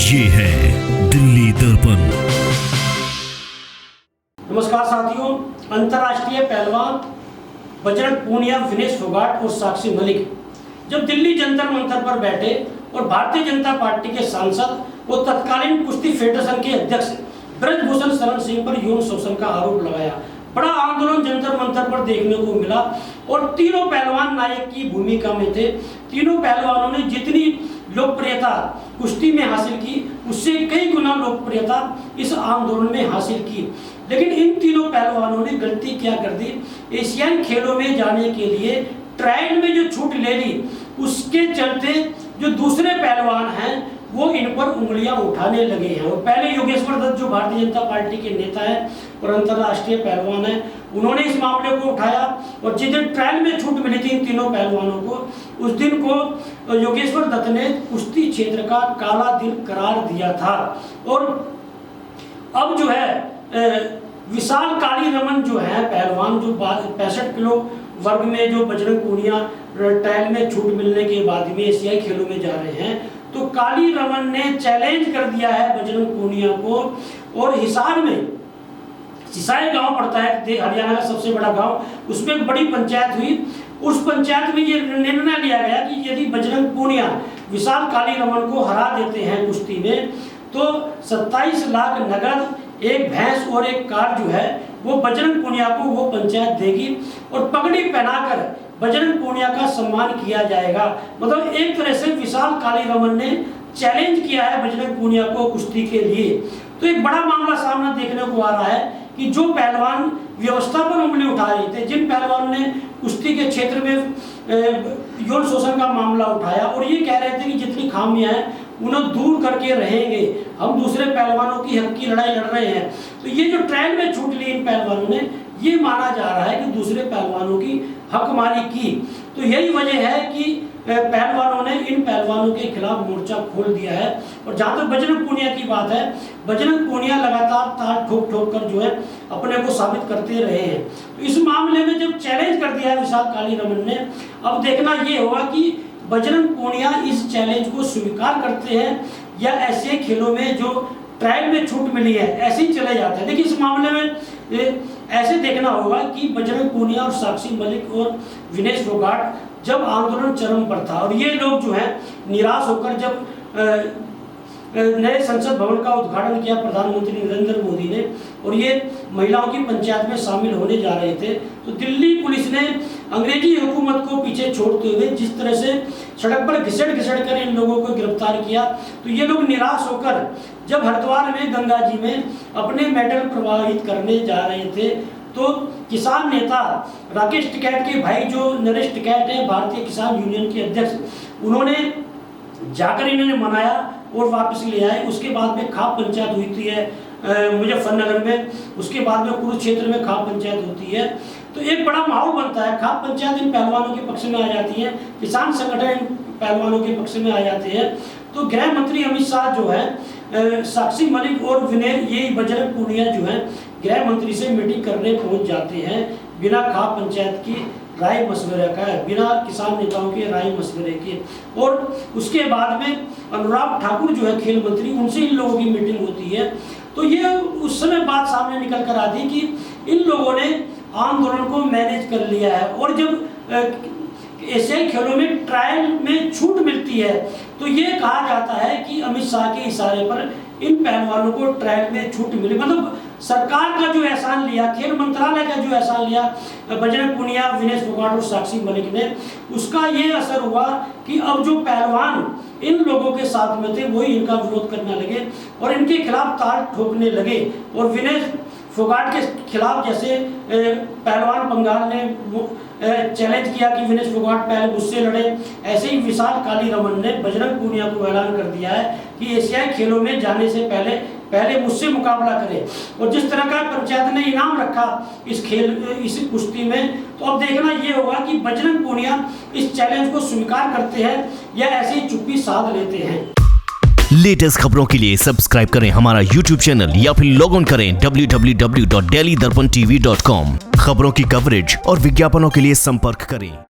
ये है दिल्ली दर्पण। नमस्कार साथियों, अंतर्राष्ट्रीय पहलवान बजरंग पूनिया, विनेश फोगाट और साक्षी मलिक जब दिल्ली जंतर मंतर पर बैठे और भारतीय जनता पार्टी के सांसद और तत्कालीन कुश्ती फेडरेशन के अध्यक्ष ब्रजभूषण शरण सिंह पर यौन शोषण का आरोप लगाया, बड़ा आंदोलन जंतर मंतर पर देखने को मिला और तीनों पहलवान नायक की भूमिका में थे। तीनों पहलवानों ने जितनी लोकप्रियता कुश्ती में हासिल की, उससे कई गुना लोकप्रियता इस आंदोलन में हासिल की। लेकिन इन तीनों पहलवानों ने गलती क्या कर दी, एशियाई खेलों में जाने के लिए ट्रायल में जो छूट ले ली, उसके चलते जो दूसरे पहलवान हैं वो इन पर उंगलियां उठाने लगे हैं। और पहले योगेश्वर दत्त जो भारतीय जनता पार्टी के नेता हैं और अंतर्राष्ट्रीय पहलवान हैं, उन्होंने इस मामले को उठाया और जिस दिन ट्रायल में छूट मिली थी इन तीनों पहलवानों को, उस दिन को योगेश्वर दत्त ने कुश्ती क्षेत्र का काला दिन करार दिया था। और अब जो है विशाल काली रमन जो है पहलवान, जो 65 किलो वर्ग में जो बजरंग पूनिया ट्रायल में छूट मिलने के बाद में एशियाई खेलों में जा रहे हैं, तो काली रमन ने चैलेंज कर दिया है बजरंग पूनिया को। और हिसार में सिसाई गांव पड़ता है, हरियाणा का सबसे बड़ा गांव, उसमें एक बड़ी पंचायत हुई। उस पंचायत में ये निर्णय लिया गया कि यदि बजरंग पूनिया विशाल काली रमन को हरा देते हैं कुश्ती में, तो 27 लाख नगद, एक भैंस और एक कार जो है वो बजरंग पूनिया को वो पंचायत देगी और पगड़ी पहनाकर बजरंग पूनिया का सम्मान किया जाएगा। मतलब एक तरह से विशाल काली रमन ने चैलेंज किया है बजरंग पूनिया को कुश्ती के लिए। तो एक बड़ा मामला सामने देखने को आ रहा है कि जो पहलवान व्यवस्था पर उंगली उठा रहे थे, जिन पहलवान ने कुश्ती के क्षेत्र में यौन शोषण का मामला उठाया और ये कह रहे थे कि जितनी खामियां हैं उन्हें दूर करके रहेंगे, हम दूसरे पहलवानों की हक की लड़ाई लड़ रहे हैं, तो ये जो ट्रायल में छूट ली इन पहलवानों ने, ये माना जा रहा है कि दूसरे पहलवानों की हकमारी की। तो यही वजह है कि पहलवानों ने इन पहलवानों के खिलाफ मोर्चा खोल दिया है। और जहाँ तक बजरंग पूनिया की बात है, बजरंग पूनिया लगातार ताल ठोक ठोक कर जो है अपने को साबित करते रहे हैं। तो इस मामले में जब चैलेंज कर दिया है विशाल काली रमन ने, अब देखना ये होगा कि बजरंग पूनिया इस चैलेंज को स्वीकार करते हैं या ऐसे खेलों में जो ट्रायल में छूट मिली है ऐसे ही चले जाते हैं। देखिए इस मामले में ऐसे देखना होगा कि बजरंग पूनिया और साक्षी मलिक और विनेश फोगाट जब आंदोलन चरम पर था और ये लोग जो है निराश होकर जब नए संसद भवन का उद्घाटन किया प्रधानमंत्री नरेंद्र मोदी ने और ये महिलाओं की पंचायत में शामिल होने जा रहे थे, तो दिल्ली पुलिस ने अंग्रेजी हुकूमत को पीछे छोड़ते हुए जिस तरह से सड़क पर घिसड़ कर इन लोगों को गिरफ्तार किया, तो ये लोग निराश होकर जब हरिद्वार में गंगा जी में अपने मेडल प्रवाहित करने जा रहे थे, तो किसान नेता राकेश टिकैत के भाई जो नरेश टिकैत है, भारतीय किसान यूनियन के अध्यक्ष, उन्होंने जाकर इन्होंने मनाया और वापस ले आए। उसके बाद में खाप पंचायत हुई है मुजफ्फरनगर में, उसके बाद में कुरुक्षेत्र में खाप पंचायत होती है। तो एक बड़ा माहौल बनता है, खाप पंचायत इन पहलवानों के पक्ष में आ जाती है, किसान संगठन इन पहलवानों के पक्ष में आ जाते हैं। तो गृह मंत्री अमित शाह जो है साक्षी मलिक और विनय ये बजरंग पूनिया जो है गृह मंत्री से मीटिंग करने पहुंच जाते हैं बिना खाप पंचायत की राय मशवरे का, बिना किसान नेताओं के राय मशवरे के। और उसके बाद में अनुराग ठाकुर जो है खेल मंत्री, उनसे इन लोगों की मीटिंग होती है। तो ये उस समय बात सामने निकल कर आती कि इन लोगों ने आंदोलन को मैनेज कर लिया है। और जब एशियाई खेलों में ट्रायल में छूट मिलती है तो ये कहा जाता है कि अमित शाह के इशारे पर इन पहलवानों को ट्रायल में छूट मिली। मतलब सरकार का जो एहसान लिया, खेल मंत्रालय का जो एहसान लिया बजरंग पूनिया, विनेश फोगाट और साक्षी मलिक ने, उसका ये असर हुआ कि अब जो पहलवान इन लोगों के साथ में थे वही इनका विरोध करने लगे और इनके खिलाफ ताल ठोकने लगे। और विनेश फोगाट के खिलाफ जैसे पहलवान बंगाल ने चैलेंज किया कि विनेश फोगाट पहले मुझसे लड़े, ऐसे ही विशाल काली रमन ने बजरंग पूनिया को ऐलान कर दिया है कि एशियाई खेलों में जाने से पहले मुझसे मुकाबला करे। और जिस तरह का पंचायत ने इनाम रखा इस कुश्ती में, तो अब देखना ये होगा कि बजरंग पूनिया इस चैलेंज को स्वीकार करते हैं या ऐसे ही चुप्पी साध लेते हैं। लेटेस्ट खबरों के लिए सब्सक्राइब करें हमारा YouTube चैनल या फिर लॉग ऑन करें www.delhidarpantv.com। खबरों की कवरेज और विज्ञापनों के लिए संपर्क करें।